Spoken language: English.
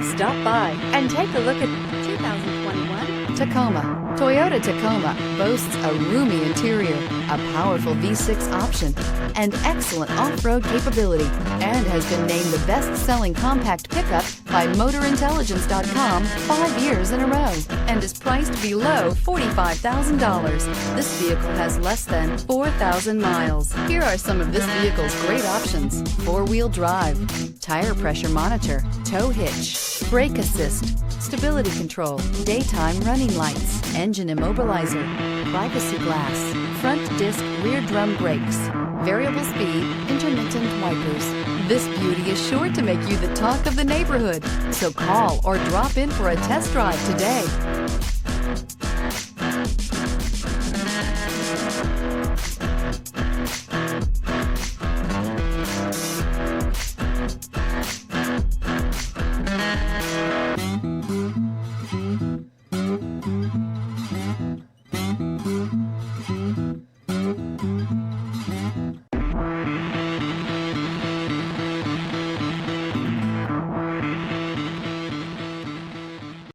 Stop by and take a look at 2021 Tacoma. Toyota Tacoma boasts a roomy interior, a powerful V6 option, and excellent off-road capability, and has been named the best-selling compact pickup by MotorIntelligence.com 5 years in a row, and is priced below $45,000. This vehicle has less than 4,000 miles. Here are some of this vehicle's great options: four-wheel drive, tire pressure monitor, tow hitch, brake assist, stability control, daytime running lights, engine immobilizer, privacy glass, front disc rear drum brakes, variable speed, intermittent wipers. This beauty is sure to make you the talk of the neighborhood. So call or drop in for a test drive today.